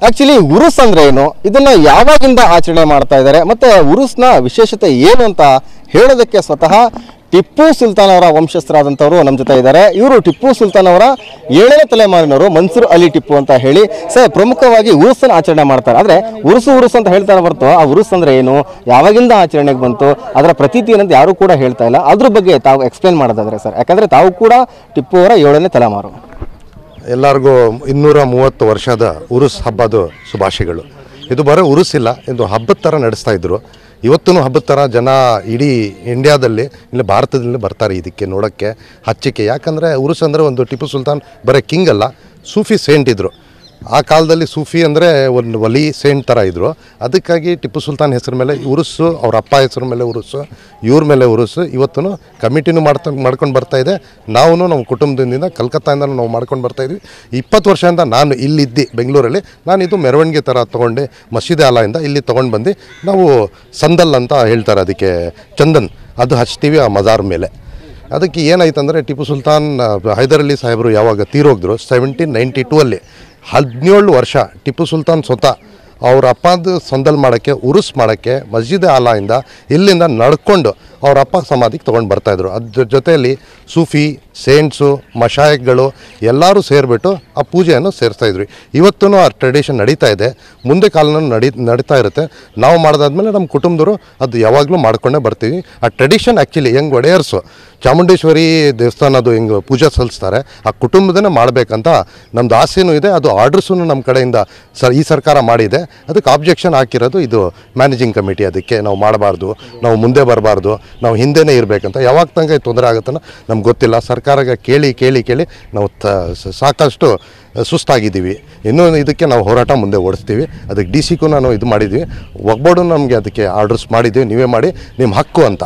Actually ಉರುಸ್ ಅಂದ್ರೆ ಏನು, ಇದನ್ನ ಯಾವಾಗಿಂದ ಆಚರಣೆ ಮಾಡ್ತಾ ಇದ್ದಾರೆ, ಮತ್ತೆ ಉರುಸ್ನ ವಿಶೇಷತೆ ಏನು ಅಂತ ಹೇಳೋದಕ್ಕೆ ಸ್ವತಃ ಟಿಪ್ಪು ಸುಲ್ತಾನ್ ಅವರ ವಂಶಸ್ಥರಾದಂಥವರು ನಮ್ಮ ಜೊತೆ ಇದ್ದಾರೆ. ಇವರು ಟಿಪ್ಪು ಸುಲ್ತಾನ್ ಅವರ 7ನೇ ತಲೆಮಾರಿನವರು, ಮನ್ಸೂರ್ ಅಲಿ ಟಿಪ್ಪು ಅಂತ ಹೇಳಿ. ಸರ್, ಪ್ರಮುಖವಾಗಿ ಉರುಸನ್ನು ಆಚರಣೆ ಮಾಡ್ತಾರೆ. ಆದರೆ ಉರುಸು ಅಂತ ಹೇಳ್ತಾರೆ ಹೊರತು ಆ ಉರುಸ್ ಅಂದ್ರೆ ಏನು, ಯಾವಾಗಿಂದ ಆಚರಣೆಗೆ ಬಂತು, ಅದರ ಪ್ರತೀತಿ ಏನಂತ ಯಾರು ಕೂಡ ಹೇಳ್ತಾ ಇಲ್ಲ. ಅದ್ರ ಬಗ್ಗೆ ತಾವು ಎಕ್ಸ್ಪ್ಲೇನ್ ಮಾಡೋದಾದ್ರೆ ಸರ್, ಯಾಕಂದ್ರೆ ತಾವು ಕೂಡ ಟಿಪ್ಪು ಅವರ 7ನೇ ತಲೆಮಾರು. ಎಲ್ಲರಿಗೂ 230 ವರ್ಷದ ಉರುಸ್ ಹಬ್ಬದ ಶುಭಾಶಯಗಳು. ಇದು ಬರೋ ಉರುಸಿಲ್ಲ, ಇದು ಹಬ್ಬದ ಥರ ನಡೆಸ್ತಾ ಇದ್ರು. ಇವತ್ತೂ ಹಬ್ಬದ ಥರ ಜನ ಇಡೀ ಇಂಡಿಯಾದಲ್ಲಿ ಇಲ್ಲ ಭಾರತದಲ್ಲಿ ಬರ್ತಾರೆ ಇದಕ್ಕೆ ನೋಡೋಕ್ಕೆ, ಹಚ್ಚಿಕೆ. ಯಾಕಂದರೆ ಉರುಸ್ ಅಂದರೆ ಒಂದು ಟಿಪ್ಪು ಸುಲ್ತಾನ್ ಬರೀ ಕಿಂಗ್ ಅಲ್ಲ, ಸೂಫಿ ಸೇಂಟ್ ಇದ್ದರು. ಆ ಕಾಲದಲ್ಲಿ ಸೂಫಿ ಅಂದರೆ ಒಂದು ವಲಿ ಸೇಂಟ್ ಥರ ಇದ್ದರು. ಅದಕ್ಕಾಗಿ ಟಿಪ್ಪು ಸುಲ್ತಾನ್ ಹೆಸರು ಮೇಲೆ ಉರುಸ್ಸು, ಅವ್ರ ಅಪ್ಪ ಹೆಸರು ಮೇಲೆ ಉರುಸ್ಸು, ಇವ್ರ ಮೇಲೆ ಉರುಸ್ಸು. ಇವತ್ತು ಕಮಿಟಿನೂ ಮಾಡ್ಕೊಂಡು ಬರ್ತಾಯಿದೆ. ನಾವು ನಮ್ಮ ಕುಟುಂಬದಿಂದ ಕಲ್ಕತ್ತಾಯಿಂದ ನಾವು ಮಾಡ್ಕೊಂಡು ಬರ್ತಾಯಿದ್ವಿ. 20 ವರ್ಷದಿಂದ ನಾನು ಇಲ್ಲಿದ್ದೆ ಬೆಂಗಳೂರಲ್ಲಿ. ನಾನು ಇದು ಮೆರವಣಿಗೆ ಥರ ತೊಗೊಂಡು ಮಸೀದಿ ಆಲಾಯಿಂದ ಇಲ್ಲಿ ತೊಗೊಂಡು ಬಂದು ನಾವು ಸಂದಲ್ ಅಂತ ಹೇಳ್ತಾರೆ, ಅದಕ್ಕೆ ಚಂದನ್ ಅದು ಹಚ್ತೀವಿ ಆ ಮಜಾರ್ ಮೇಲೆ. ಅದಕ್ಕೆ ಏನಾಯ್ತು ಅಂದರೆ, ಟಿಪ್ಪು ಸುಲ್ತಾನ್ ಹೈದರ್ ಅಲಿ ಸಾಹೇಬರು ಯಾವಾಗ ತೀರೋಗಿದ್ರು 1792 17 ವರ್ಷ ಟಿಪ್ಪು ಸುಲ್ತಾನ್ ಸ್ವತಃ ಅವ್ರ ಅಪ್ಪದ ಸಂದಲ್ ಮಾಡೋಕ್ಕೆ, ಉರುಸ್ ಮಾಡೋಕ್ಕೆ ಮಸ್ಜಿದ್ ಆಲಾಯಿಂದ ಇಲ್ಲಿಂದ ನಡ್ಕೊಂಡು ಅವ್ರ ಅಪ್ಪ ಸಮಾಧಿಗೆ ತೊಗೊಂಡು ಬರ್ತಾಯಿದ್ರು. ಅದ್ರ ಜೊತೆಯಲ್ಲಿ ಸೂಫಿ ಸೇಂಟ್ಸು ಮಶಾಯಿಕ್ಗಳು ಎಲ್ಲರೂ ಸೇರಿಬಿಟ್ಟು ಆ ಪೂಜೆಯನ್ನು ಸೇರಿಸ್ತಾಯಿದ್ರು. ಇವತ್ತೂ ಆ ಟ್ರೆಡಿಷನ್ ನಡೀತಾ ಇದೆ, ಮುಂದೆ ಕಾಲನೂ ನಡೀತಾ ಇರುತ್ತೆ. ನಾವು ಮಾಡೋದಾದ್ಮೇಲೆ ನಮ್ಮ ಕುಟುಂಬದವರು ಅದು ಯಾವಾಗಲೂ ಮಾಡ್ಕೊಂಡೇ ಬರ್ತೀವಿ. ಆ ಟ್ರೆಡಿಷನ್ ಆ್ಯಕ್ಚುಲಿ ಹೆಂಗೆ ಒಡೆಯರ್ಸು ಚಾಮುಂಡೇಶ್ವರಿ ದೇವಸ್ಥಾನದು ಹೆಂಗೆ ಪೂಜೆ ಸಲ್ಲಿಸ್ತಾರೆ, ಆ ಕುಟುಂಬದನ್ನೇ ಮಾಡಬೇಕಂತ ನಮ್ಮದು ಆಸೆನೂ ಇದೆ. ಅದು ಆರ್ಡ್ರಸೂ ನಮ್ಮ ಕಡೆಯಿಂದ ಈ ಸರ್ಕಾರ ಮಾಡಿದೆ. ಅದಕ್ಕೆ ಆಬ್ಜೆಕ್ಷನ್ ಹಾಕಿರೋದು ಇದು ಮ್ಯಾನೇಜಿಂಗ್ ಕಮಿಟಿ. ಅದಕ್ಕೆ ನಾವು ಮಾಡಬಾರ್ದು, ನಾವು ಮುಂದೆ ಬರಬಾರ್ದು, ನಾವು ಹಿಂದೆನೇ ಇರಬೇಕಂತ. ಯಾವಾಗ ತನಕ ತೊಂದರೆ ಆಗುತ್ತೋ ನಮ್ಗೆ ಗೊತ್ತಿಲ್ಲ. ಸರ್ಕಾರಕ್ಕೆ ಕೇಳಿ ಕೇಳಿ ಕೇಳಿ ನಾವು ಸಾಕಷ್ಟು ಸುಸ್ತಾಗಿದ್ದೀವಿ. ಇನ್ನೂ ಇದಕ್ಕೆ ನಾವು ಹೋರಾಟ ಮುಂದೆ ಓಡಿಸ್ತೀವಿ. ಅದಕ್ಕೆ DC ಗೂ ನಾನು ಇದು ಮಾಡಿದ್ವಿ, ಒಗ್ಬೋರ್ಡು ನಮಗೆ ಅದಕ್ಕೆ ಆರ್ಡರ್ಸ್ ಮಾಡಿದ್ದೀವಿ, ನೀವೇ ಮಾಡಿ ನಿಮ್ಮ ಹಕ್ಕು ಅಂತ.